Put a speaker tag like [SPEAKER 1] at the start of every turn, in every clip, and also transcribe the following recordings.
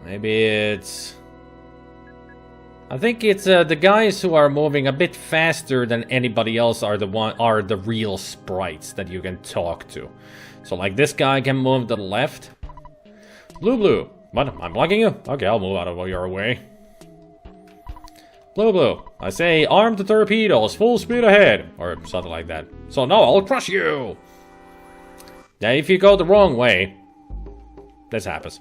[SPEAKER 1] Maybe it's... I think it's the guys who are moving a bit faster than anybody else are the real sprites that you can talk to. So like this guy can move to the left. Blue. What? I'm blocking you? Okay, I'll move out of your way. Blue. I say arm the torpedoes, full speed ahead. Or something like that. So no, I'll crush you. Yeah, if you go the wrong way, this happens.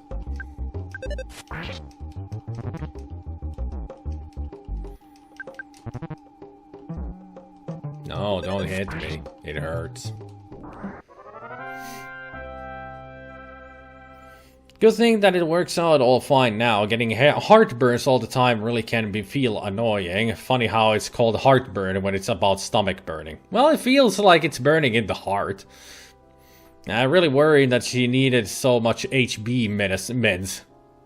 [SPEAKER 1] No, don't hit me. It hurts. Good thing that it works out all fine now. Getting heartburns all the time really can feel annoying. Funny how it's called heartburn when it's about stomach burning. Well, it feels like it's burning in the heart. I'm really worried that she needed so much HB meds.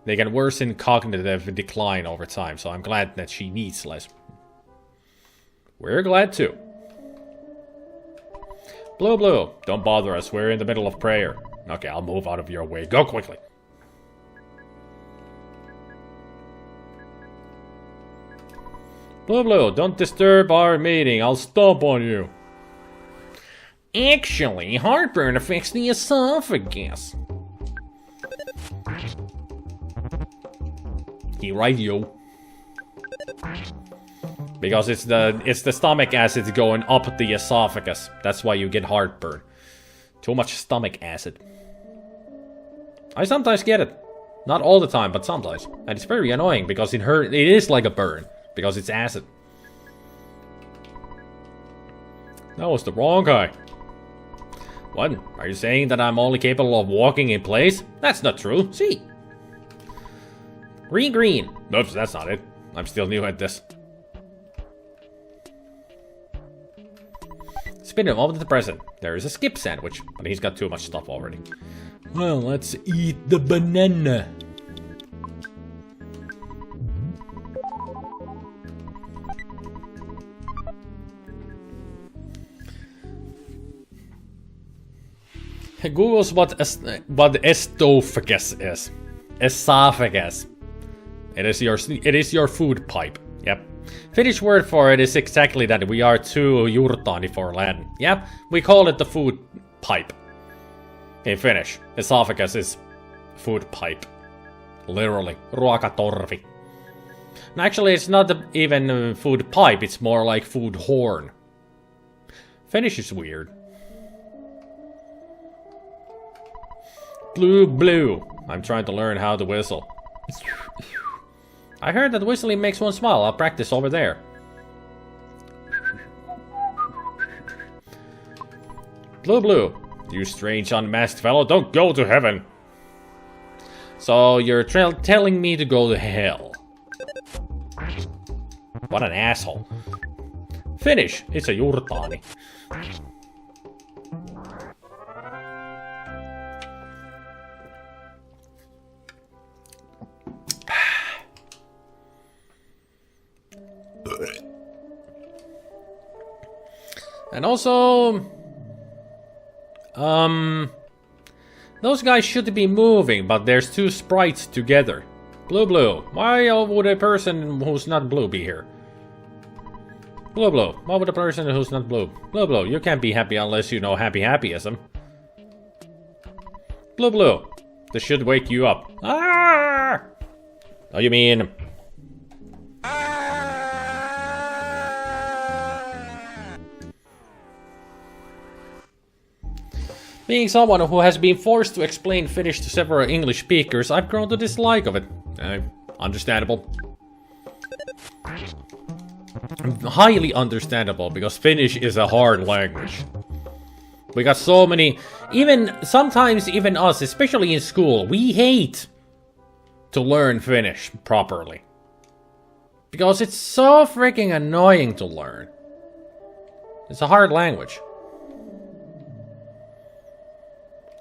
[SPEAKER 1] They can worsen cognitive decline over time, so I'm glad that she needs less. We're glad too. Blue, don't bother us, we're in the middle of prayer. Okay, I'll move out of your way, go quickly. Blue, don't disturb our meeting, I'll stomp on you. Actually, heartburn affects the esophagus. You right, yo. Because it's the stomach acid going up the esophagus. That's why you get heartburn. Too much stomach acid. I sometimes get it. Not all the time, but sometimes. And it's very annoying because it is like a burn. Because it's acid. That was the wrong guy. What? Are you saying that I'm only capable of walking in place? That's not true. See? Green. Oops, that's not it. I'm still new at this. Spin him over to the present. There is a skip sandwich, but he's got too much stuff already. Well, let's eat the banana. Google's what esophagus is. Esophagus. It is your food pipe. Yep. Finnish word for it is exactly that. We are too juurtaani for Latin. Yep. We call it the food pipe. In Finnish, esophagus is food pipe. Literally. Ruokatorvi. No, actually, it's not even food pipe. It's more like food horn. Finnish is weird. Blue. I'm trying to learn how to whistle. I heard that whistling makes one smile. I'll practice over there. Blue. You strange unmasked fellow, don't go to heaven. So you're telling me to go to hell. What an asshole. Finnish. It's a juurtaani. And also, those guys should be moving, but there's two sprites together. Blue. Why would a person who's not blue be here? Blue. Why would a person who's not blue? Blue. You can't be happy unless you know happyism. Blue. This should wake you up. Ah! Oh, you mean... Being someone who has been forced to explain Finnish to several English speakers, I've grown to dislike of it. Understandable. Highly understandable, because Finnish is a hard language. We got so many... Sometimes even us, especially in school, we hate to learn Finnish properly. Because it's so freaking annoying to learn. It's a hard language.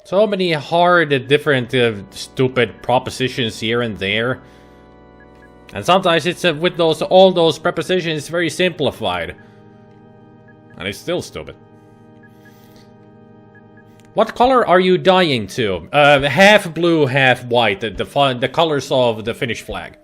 [SPEAKER 1] So many hard, different, stupid propositions here and there. And sometimes it's with all those prepositions, it's very simplified. And it's still stupid. What color are you dyeing to? Half blue, half white. The colors of the Finnish flag.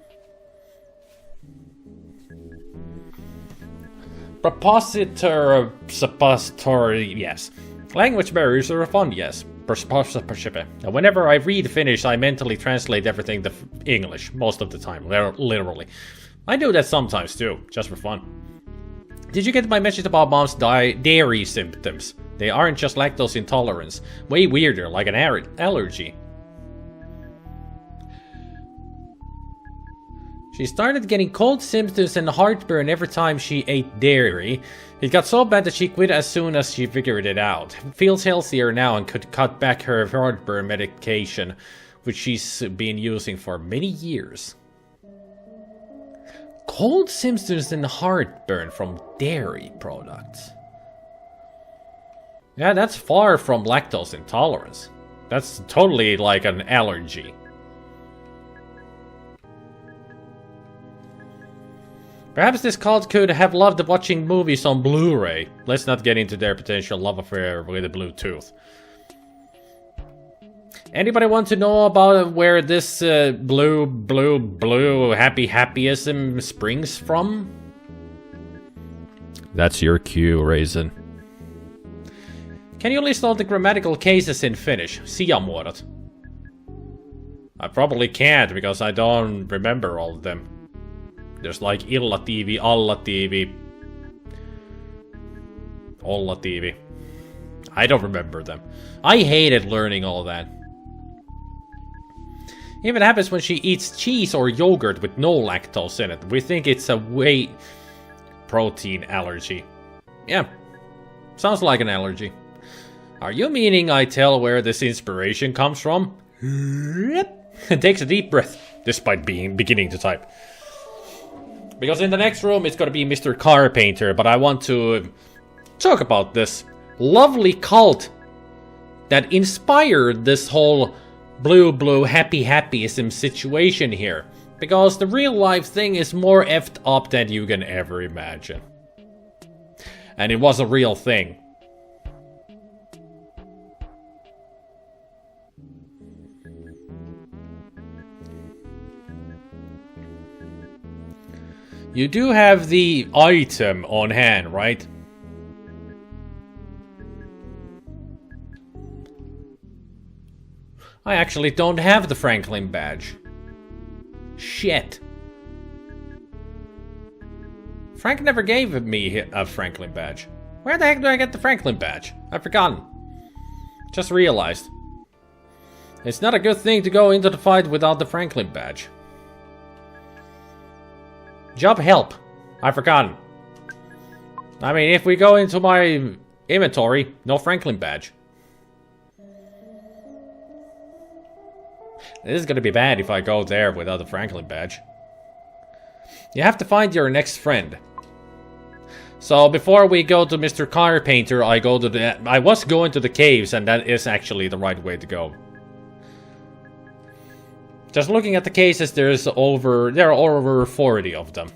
[SPEAKER 1] Suppository, yes. Language barriers are fun, yes. Whenever I read Finnish, I mentally translate everything to English, most of the time, literally. I do that sometimes too, just for fun. Did you get my message about mom's dairy symptoms? They aren't just lactose intolerance. Way weirder, like an allergy. She started getting cold symptoms and heartburn every time she ate dairy. It got so bad that she quit as soon as she figured it out. Feels healthier now and could cut back her heartburn medication, which she's been using for many years. Cold symptoms and heartburn from dairy products. Yeah, that's far from lactose intolerance. That's totally like an allergy. Perhaps this cult could have loved watching movies on Blu-ray. Let's not get into their potential love affair with a Bluetooth. Anybody want to know about where this blue happyism springs from? That's your cue, Raisin. Can you list all the grammatical cases in Finnish? Sijamuodot. I probably can't because I don't remember all of them. There's like illatiivi, allatiivi, ollatiivi. I don't remember them. I hated learning all that. Even happens when she eats cheese or yogurt with no lactose in it. We think it's a whey protein allergy. Yeah, sounds like an allergy. Are you meaning I tell where this inspiration comes from? Takes a deep breath, despite beginning to type. Because in the next room it's gonna be Mr. Carpainter, but I want to talk about this lovely cult that inspired this whole blue happyism situation here. Because the real life thing is more effed up than you can ever imagine. And it was a real thing. You do have the item on hand, right? I actually don't have the Franklin badge. Shit. Frank never gave me a Franklin badge. Where the heck do I get the Franklin badge? I've forgotten. Just realized. It's not a good thing to go into the fight without the Franklin badge. Job help. I've forgotten. I mean, if we go into my inventory, no Franklin badge. This is gonna be bad if I go there without the Franklin badge. You have to find your next friend. So before we go to Mr. Carpainter, I was going to the caves, and that is actually the right way to go. Just looking at the cases, there are over 40 of them.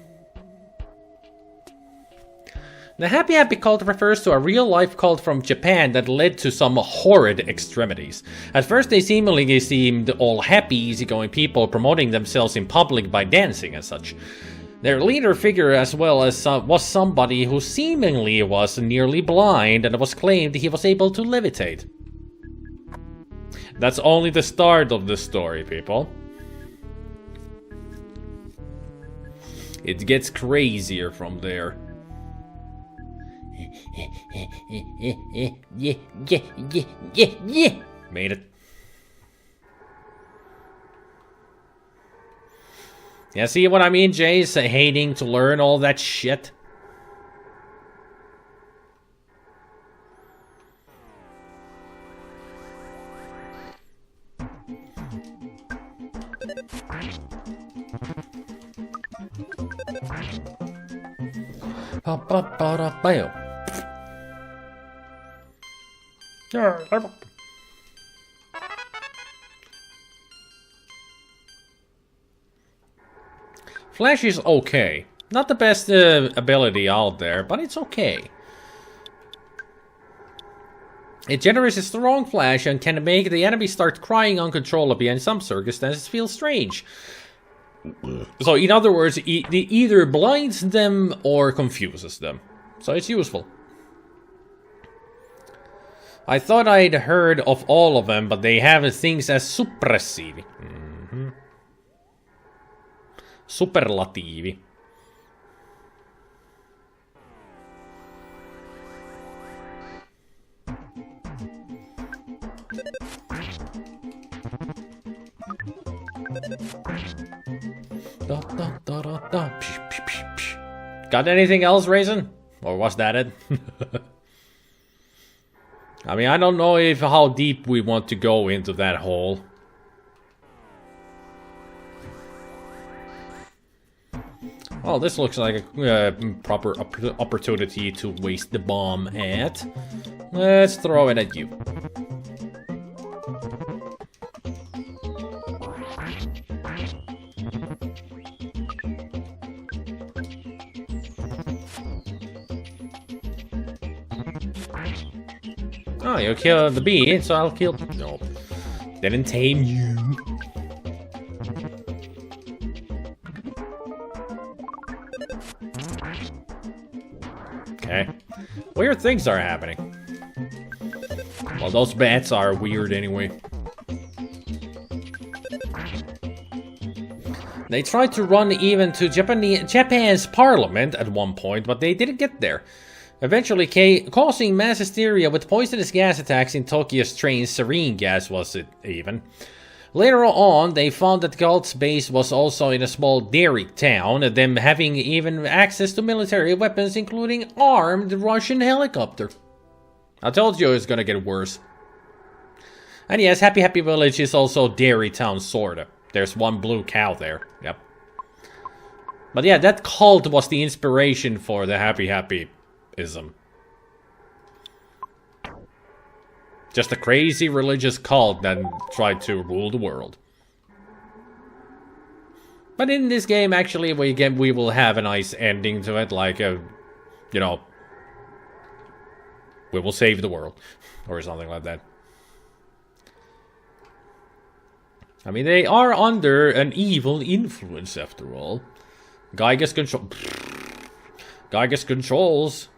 [SPEAKER 1] The Happy cult refers to a real-life cult from Japan that led to some horrid extremities. At first they seemingly seemed all happy, easygoing people promoting themselves in public by dancing and such. Their leader figure as well as was somebody who seemingly was nearly blind and was claimed he was able to levitate. That's only the start of the story, people. It gets crazier from there. Made it. Yeah, see what I mean, Jay's hating to learn all that shit? Flash is okay. Not the best ability out there, but it's okay. It generates a strong flash and can make the enemy start crying uncontrollably, and in some circumstances feel strange. So in other words, it either blinds them or confuses them. So it's useful. I thought I'd heard of all of them, but they have things as suppressivi. Superlativi. Da, da, da, da, da. Psh, psh, psh, psh. Got anything else, Raisin? Or was that it? I mean, I don't know how deep we want to go into that hole. Oh, this looks like a proper opportunity to waste the bomb at. Let's throw it at you. Oh, you killed the bee, so I'll kill... No. Didn't tame you. Okay. Weird things are happening. Well, those bats are weird anyway. They tried to run even to Japan's parliament at one point, but they didn't get there. Eventually causing mass hysteria with poisonous gas attacks in Tokyo's trains. Sarin gas was it even. Later on, they found that Galt's base was also in a small dairy town, them having even access to military weapons, including armed Russian helicopter. I told you it was gonna get worse. And yes, Happy Happy Village is also dairy town, sorta. There's one blue cow there, yep. But yeah, that cult was the inspiration for the Happy Happy-ism. Just a crazy religious cult that tried to rule the world. But in this game, actually, we will have a nice ending to it, like a, you know, we will save the world, or something like that. I mean, they are under an evil influence, after all. Guy gets controls.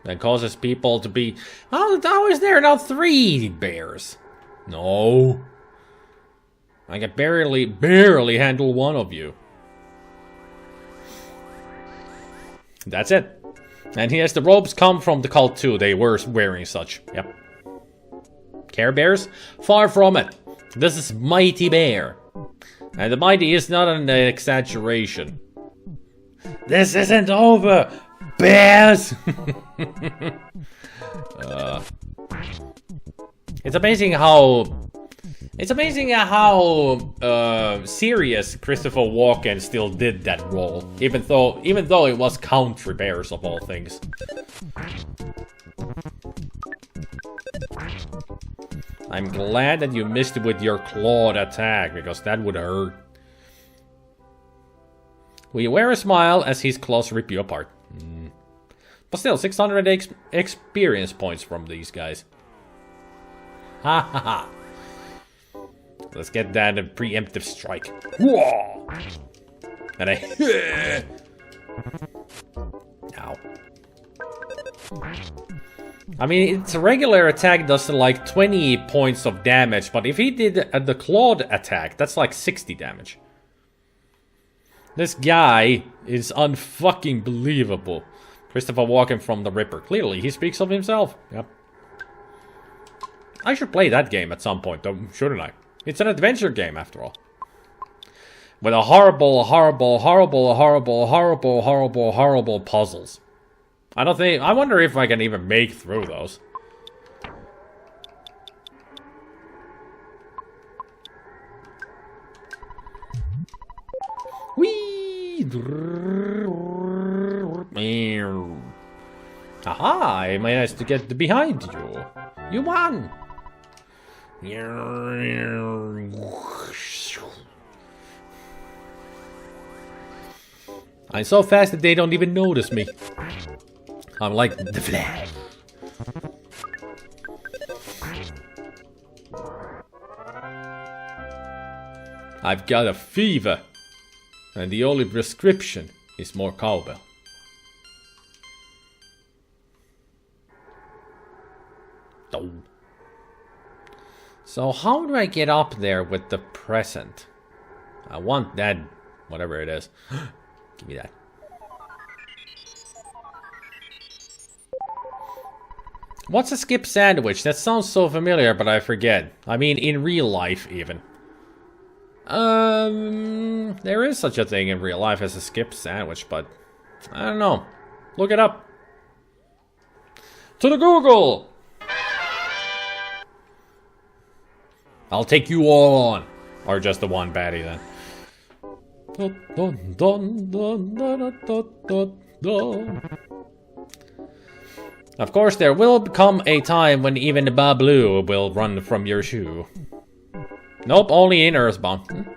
[SPEAKER 1] That causes people to be... How is there now 3 bears? No. I can barely handle one of you. That's it. And yes, the robes come from the cult too. They were wearing such. Yep. Care Bears? Far from it. This is Mighty Bear. And the mighty is not an exaggeration. This isn't over, bears! It's amazing how serious Christopher Walken still did that role, even though it was country bears of all things. I'm glad that you missed it with your clawed attack, because that would hurt. Will you wear a smile as his claws rip you apart? But still, 600 experience points from these guys. Ha ha ha. Let's get that preemptive strike. Whoa! And I... Ow. I mean, its regular attack does like 20 points of damage, but if he did the clawed attack, that's like 60 damage. This guy is unfucking believable. Christopher Walken from The Ripper. Clearly, he speaks of himself. Yep. I should play that game at some point, though, shouldn't I? It's an adventure game, after all. With a horrible puzzles. I wonder if I can even make through those. Whee! Aha! I managed to get behind you. You won! I'm so fast that they don't even notice me. I'm like the Flash. I've got a fever. And the only prescription is more cowbell. Oh. So how do I get up there with the present? I want that, whatever it is. Give me that. What's a skip sandwich? That sounds so familiar, but I forget. I mean, in real life, even. There is such a thing in real life as a skip sandwich, but I don't know. Look it up. To the Google! I'll take you all on. Or just the one baddie then. Of course, there will come a time when even the Bablu will run from your shoe. Nope, only in EarthBound.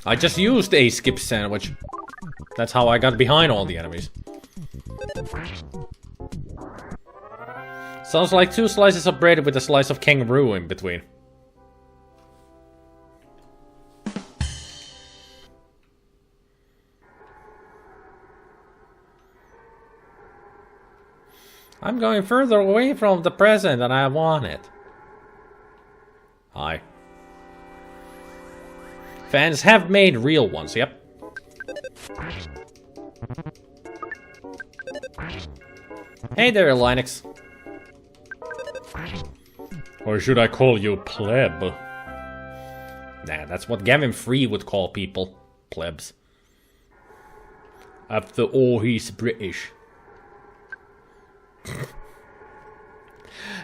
[SPEAKER 1] I just used a skip sandwich. That's how I got behind all the enemies. Sounds like 2 slices of bread with a slice of kangaroo in between. I'm going further away from the present than I want it. Hi. Fans have made real ones, yep. Hey there, Linux. Or should I call you pleb? Nah, that's what Gavin Free would call people. Plebs. After all, he's British.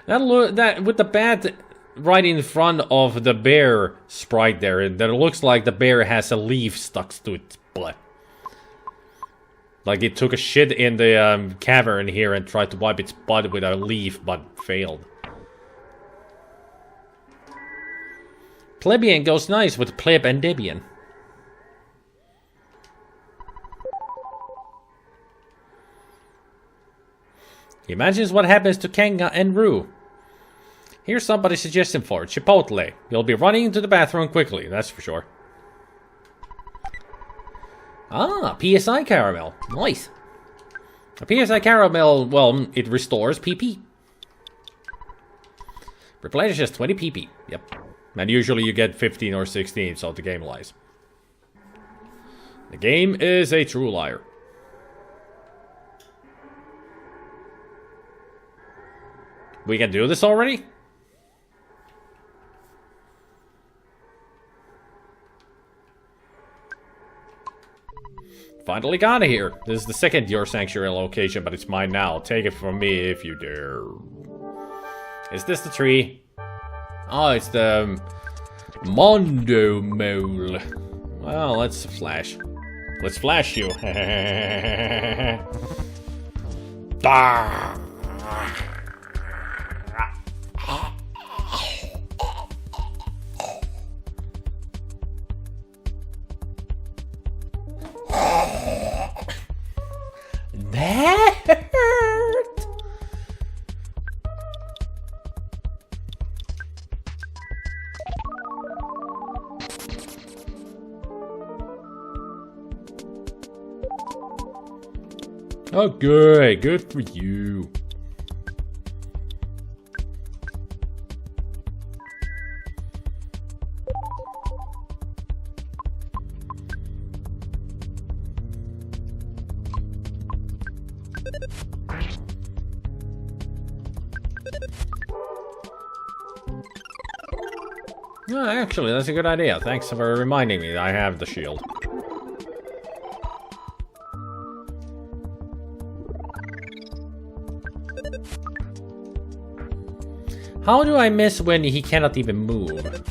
[SPEAKER 1] That with the bat right in front of the bear sprite there, that it looks like the bear has a leaf stuck to its butt. Like it took a shit in the cavern here and tried to wipe its butt with a leaf, but failed. Plebeian goes nice with pleb and Debian. He imagines what happens to Kanga and Rue. Here's somebody's suggestion for it. Chipotle. You'll be running into the bathroom quickly, that's for sure. Ah, PSI caramel. Nice. A PSI caramel, well, it restores PP. Replenishes 20 PP. Yep. And usually you get 15 or 16, so the game lies. The game is a true liar. We can do this already? Finally got it here. This is the second Your Sanctuary location, but it's mine now. Take it from me if you dare. Is this the tree? Oh, it's the Mondo mole. Well, let's flash. Let's flash you. That hurt. Oh, good. Good for you. Oh, actually, that's a good idea. Thanks for reminding me that I have the shield. How do I miss when he cannot even move?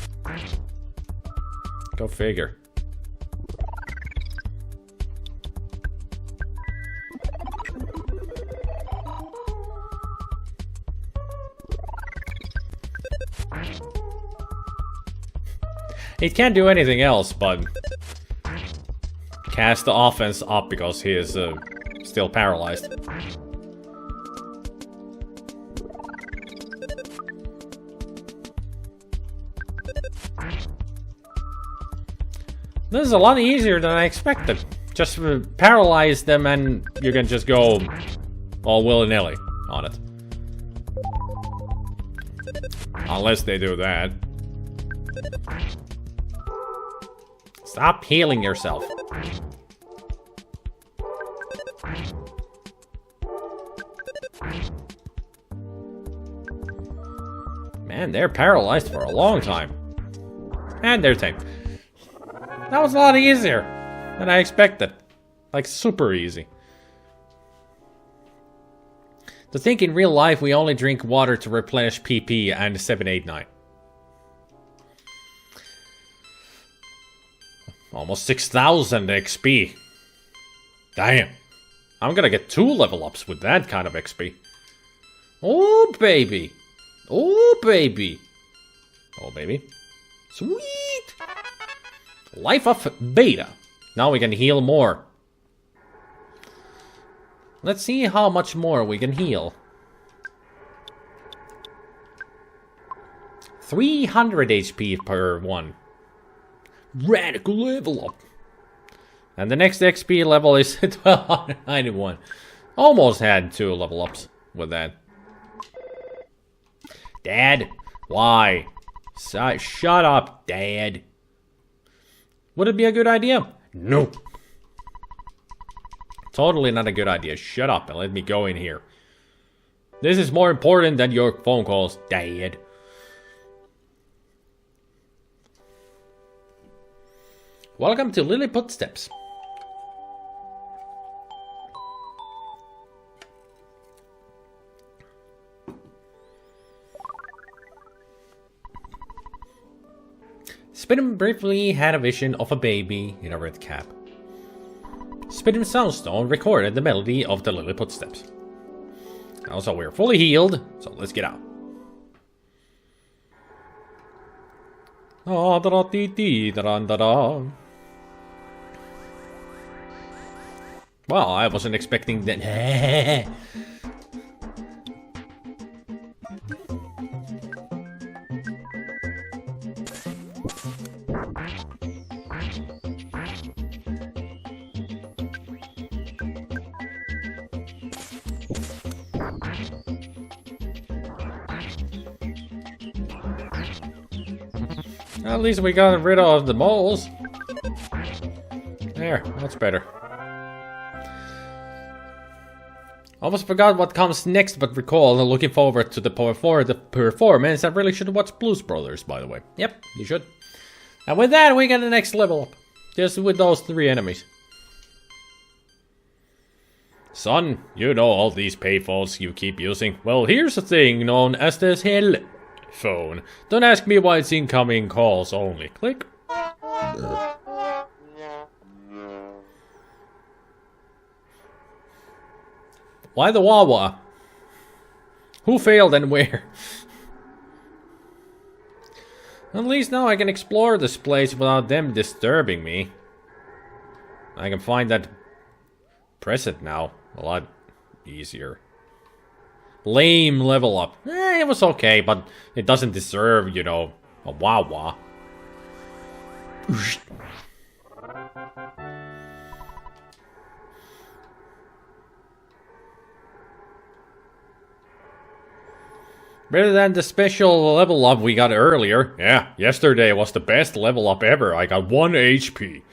[SPEAKER 1] Go figure. It can't do anything else but cast the offense up because he is still paralyzed. This is a lot easier than I expected. Just paralyze them and you can just go all willy-nilly on it. Unless they do that. Stop healing yourself. Man, they're paralyzed for a long time. And they're tamed. That was a lot easier than I expected. Like, super easy. To think in real life we only drink water to replenish PP and 789. Almost 6,000 XP. Damn. I'm gonna get 2 level ups with that kind of XP. Oh, baby. Oh, baby. Oh, baby. Sweet. Life of Beta. Now we can heal more. Let's see how much more we can heal. 300 HP per one. Radical level up. And the next XP level is 1291. Almost had 2 level ups with that. Dad, why? Shut up, Dad. Would it be a good idea? No. Totally not a good idea. Shut up and let me go in here. This is more important than your phone calls, Dad. Welcome to Lilliput Steps. Spidem briefly had a vision of a baby in a red cap. Spidem Soundstone recorded the melody of the Lilliput Steps. Also, we're fully healed, so let's get out. Well, I wasn't expecting that. At least we got rid of the moles. There, that's better. Almost forgot what comes next, but recall looking forward to the performance. I really should watch Blues Brothers, by the way. Yep, you should. And with that, we get the next level up. Just with those 3 enemies. Son, you know all these payphones you keep using. Well, here's a thing known as the hell phone. Don't ask me why it's incoming calls only. Click. Why the Wawa? Who failed and where? At least now I can explore this place without them disturbing me. I can find that present now a lot easier. Lame level up. It was okay, but it doesn't deserve, you know, a Wawa. Better than the special level up we got earlier. Yeah, yesterday was the best level up ever. I got 1 HP.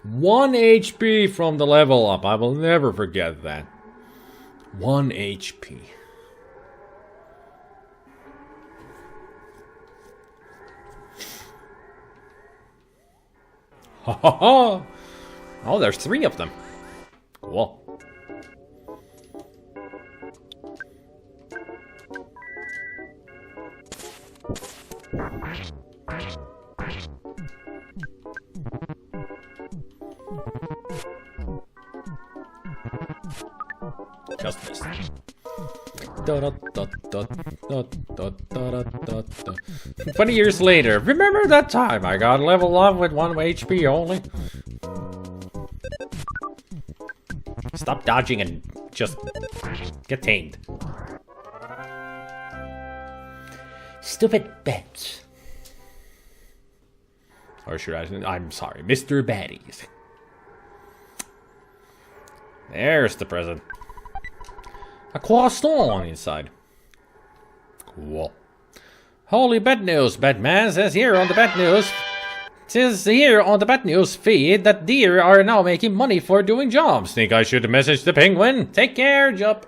[SPEAKER 1] 1 HP from the level up. I will never forget that. 1 HP. Ha ha ha! Oh, there's 3 of them. Cool. Just missed. 20 years later, remember that time I got level up with 1 HP only? Stop dodging and just get tamed. Stupid bitch. Or should I'm sorry, Mr. Baddies. There's the present. A croissant inside. Cool. Holy bad news, Batman says here on the bad news. Says here on the bad news feed that deer are now making money for doing jobs. Think I should message the penguin? Take care, Jup.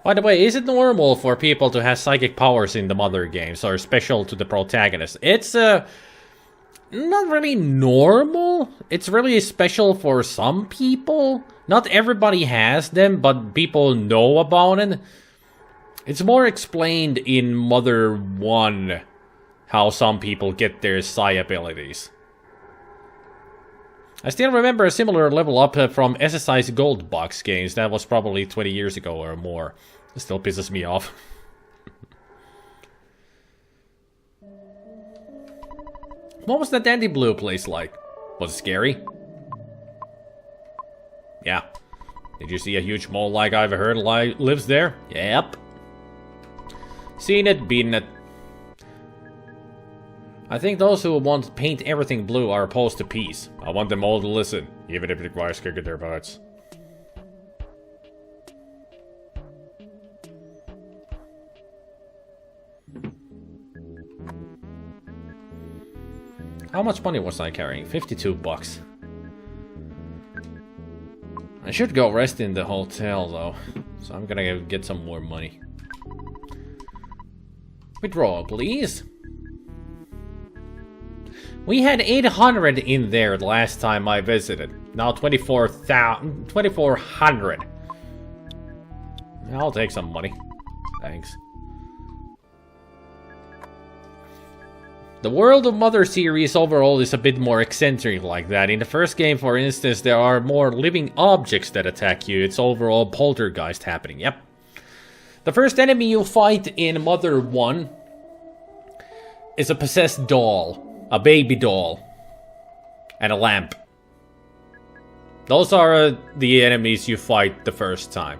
[SPEAKER 1] By the way, is it normal for people to have psychic powers in the Mother games or special to the protagonist? It's not really normal. It's really special for some people. Not everybody has them, but people know about it. It's more explained in Mother 1 how some people get their psi abilities. I still remember a similar level up from SSI's Gold Box games. That was probably 20 years ago or more. It still pisses me off. What was that Dandy Blue place like? Was it scary? Yeah. Did you see a huge mole like I've heard lives there? Yep. Seen it, been it. I think those who want to paint everything blue are opposed to peace. I want them all to listen, even if it requires kicking their butts. How much money was I carrying? 52 bucks. I should go rest in the hotel though, so I'm gonna get some more money. Withdrawal, please. We had 800 in there the last time I visited. Now 2400. I'll take some money. Thanks. The World of Mother series overall is a bit more eccentric like that. In the first game, for instance, there are more living objects that attack you. It's overall poltergeist happening. Yep. The first enemy you fight in Mother 1 is a possessed doll. A baby doll. And a lamp. Those are the enemies you fight the first time.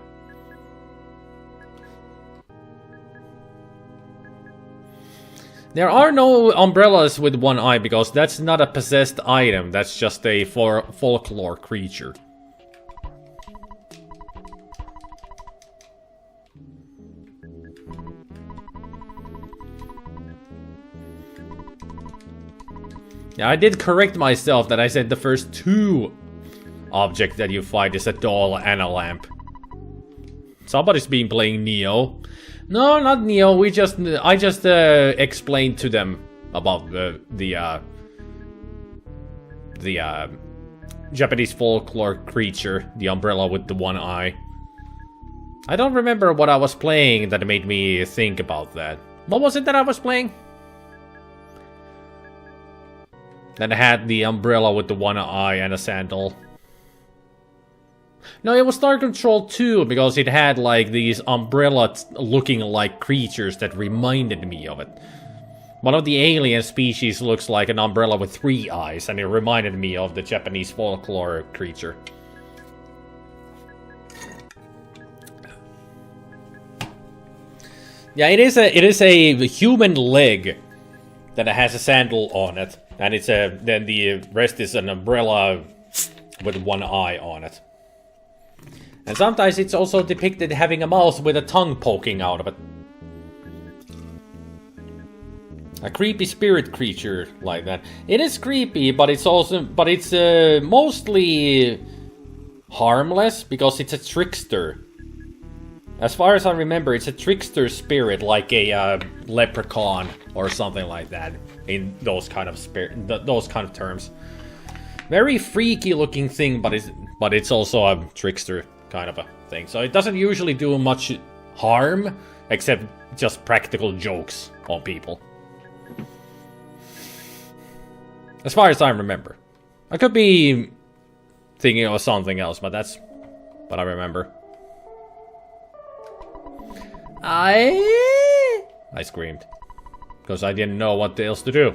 [SPEAKER 1] There are no umbrellas with one eye because that's not a possessed item. That's just a folklore creature. Yeah, I did correct myself that I said the first two objects that you fight is a doll and a lamp. Somebody's been playing Neo. No, not Neo. I just explained to them about the Japanese folklore creature, the umbrella with the one eye. I don't remember what I was playing that made me think about that. What was it that I was playing? That had the umbrella with the one eye and a sandal. No, it was Star Control 2 because it had like these umbrella-looking like creatures that reminded me of it. One of the alien species looks like an umbrella with 3 eyes, and it reminded me of the Japanese folklore creature. Yeah, it is a human leg that has a sandal on it. And it's then the rest is an umbrella with one eye on it. And sometimes it's also depicted having a mouth with a tongue poking out of it. A creepy spirit creature like that. It is creepy, but it's mostly harmless because it's a trickster. As far as I remember, it's a trickster spirit like a leprechaun or something like that. In those kind of terms. Very freaky looking thing, but it's also a trickster kind of a thing. So it doesn't usually do much harm, except just practical jokes on people. As far as I remember. I could be thinking of something else, but that's what I remember. I screamed. Because I didn't know what else to do.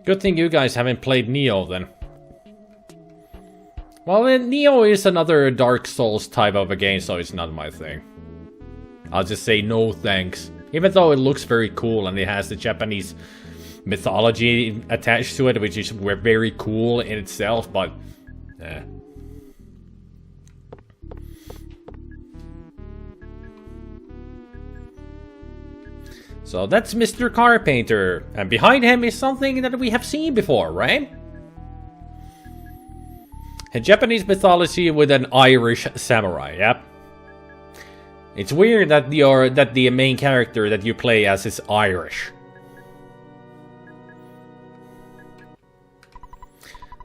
[SPEAKER 1] Good thing you guys haven't played Neo then. Well, Neo is another Dark Souls type of a game, so it's not my thing. I'll just say no thanks. Even though it looks very cool and it has the Japanese mythology attached to it, which is very cool in itself, but... So that's Mr. Carpainter, and behind him is something that we have seen before, right? A Japanese mythology with an Irish samurai, yep. It's weird that the main character that you play as is Irish.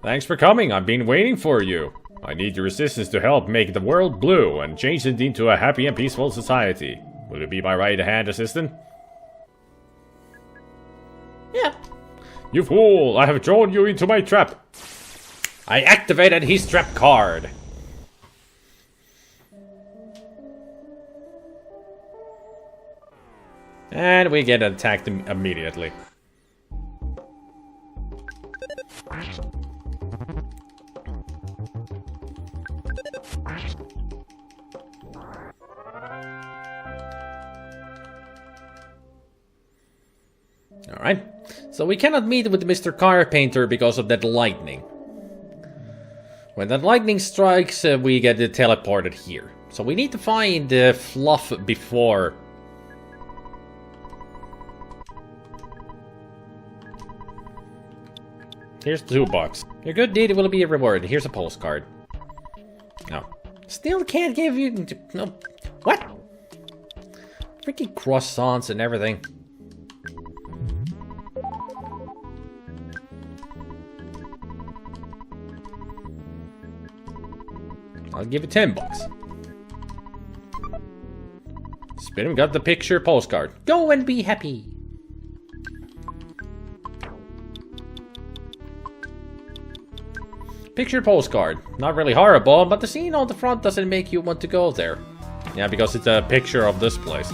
[SPEAKER 1] Thanks for coming, I've been waiting for you. I need your assistance to help make the world blue and change it into a happy and peaceful society. Will you be my right-hand assistant? Yeah. You fool! I have drawn you into my trap! I activated his trap card! And we get attacked immediately. Alright, so we cannot meet with Mr. Carpainter because of that lightning. When that lightning strikes, we get teleported here. So we need to find the fluff before. Here's $2. Your good deed will be rewarded. Here's a postcard. No. Still can't give you... No. What? Freaking croissants and everything. I'll give it $10. Spin got the picture postcard. Go and be happy. Picture postcard. Not really horrible, but the scene on the front doesn't make you want to go there. Yeah, because it's a picture of this place.